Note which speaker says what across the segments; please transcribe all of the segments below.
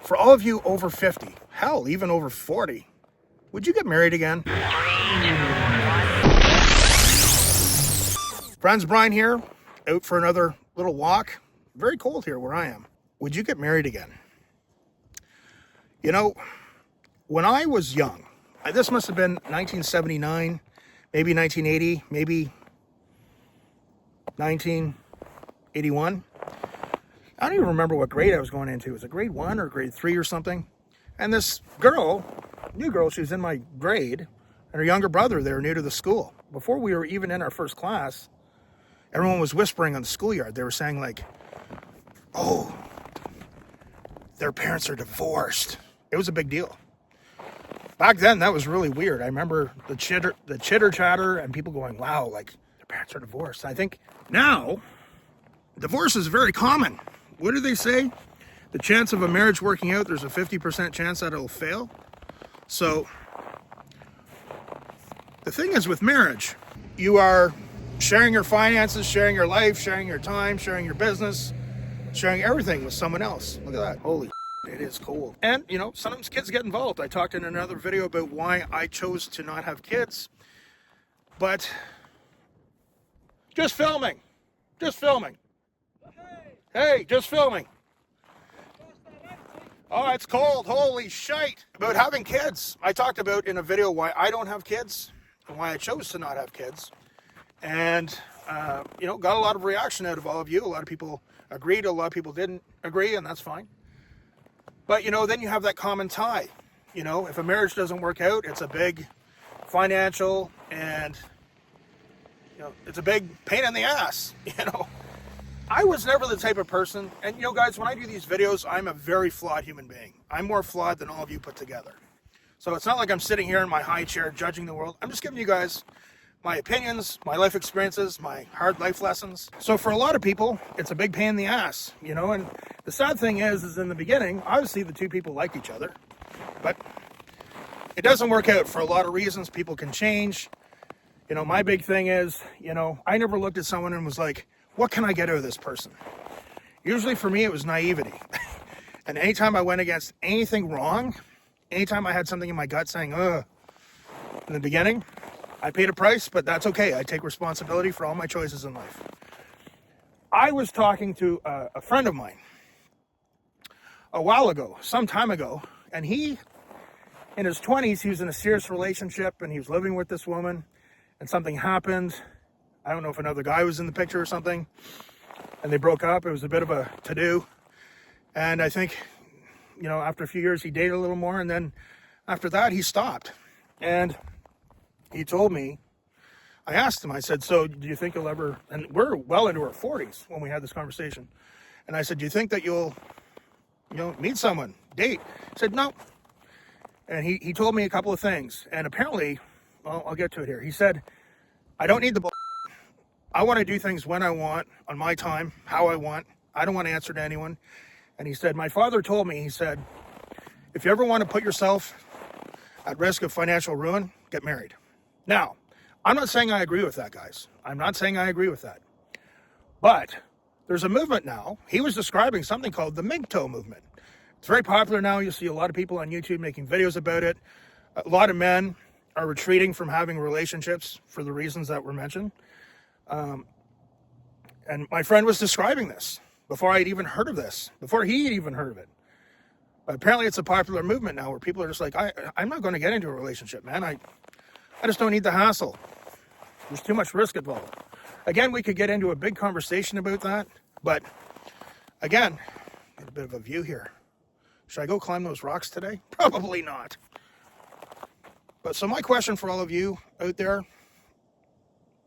Speaker 1: For all of you over 50, hell, even over 40, would you get married again? Friends, Bryan here, out for another little walk. Very cold here where I am. Would you get married again? You know, when I was young, this must have been 1979, maybe 1980, maybe 1981. I don't even remember what grade I was going into. Was it grade 1 or grade 3 or something? And this girl, new girl, she was in my grade, and her younger brother, they were new to the school. Before we were even in our first class, everyone was whispering on the schoolyard. They were saying like, oh, their parents are divorced. It was a big deal. Back then, that was really weird. I remember the chitter chatter and people going, wow, like their parents are divorced. I think now, divorce is very common. What do they say? The chance of a marriage working out, there's a 50% chance that it'll fail. So the thing is with marriage, you are sharing your finances, sharing your life, sharing your time, sharing your business, sharing everything with someone else. Look at that. Holy it is cool. And, you know, sometimes kids get involved. I talked in another video about why I chose to not have kids. But just filming. Just filming. Hey, just filming. Oh, it's cold. Holy shite. About having kids. I talked about in a video why I don't have kids and why I chose to not have kids. And, you know, got a lot of reaction out of all of you. A lot of people agreed. A lot of people didn't agree, and that's fine. But, you know, then you have that common tie. You know, if a marriage doesn't work out, it's a big financial and, you know, it's a big pain in the ass, you know. I was never the type of person, and, you know, guys, when I do these videos, I'm a very flawed human being. I'm more flawed than all of you put together. So it's not like I'm sitting here in my high chair judging the world. I'm just giving you guys my opinions, my life experiences, my hard life lessons. So for a lot of people, it's a big pain in the ass, you know, and the sad thing is in the beginning, obviously the two people like each other, but it doesn't work out for a lot of reasons. People can change. You know, my big thing is, you know, I never looked at someone and was like, what can I get out of this person? Usually for me, it was naivety. And anytime I went against anything wrong, anytime I had something in my gut saying, ugh, in the beginning, I paid a price, but that's okay. I take responsibility for all my choices in life. I was talking to a friend of mine a while ago, some time ago, and he, in his 20s, he was in a serious relationship, and he was living with this woman, and something happened. I don't know if another guy was in the picture or something, and they broke up. It was a bit of a to-do, and I think, you know, after a few years, he dated a little more, and then after that, he stopped, and he told me, I asked him, I said, so do you think you'll ever, and we're well into our 40s when we had this conversation. And I said, do you think that you'll, you know, meet someone, date? He said, no. And he told me a couple of things. And apparently, well, I'll get to it here. He said, I don't need the bull. I want to do things when I want, on my time, how I want. I don't want to answer to anyone. And he said, my father told me, he said, if you ever want to put yourself at risk of financial ruin, get married. Now, I'm not saying I agree with that, guys. I'm not saying I agree with that. But there's a movement now. He was describing something called the MGTOW movement. It's very popular now. You see a lot of people on YouTube making videos about it. A lot of men are retreating from having relationships for the reasons that were mentioned. And my friend was describing this before I'd even heard of this, before he had even heard of it. But apparently it's a popular movement now where people are just like, I'm not going to get into a relationship, man. I just don't need the hassle. There's too much risk involved. Again, we could get into a big conversation about that, but again, get a bit of a view here. Should I go climb those rocks today? Probably not. But so my question for all of you out there,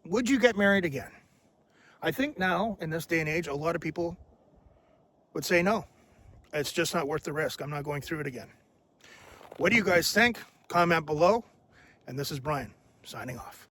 Speaker 1: would you get married again? I think now, in this day and age, a lot of people would say no. It's just not worth the risk. I'm not going through it again. What do you guys think? Comment below. And this is Bryan, signing off.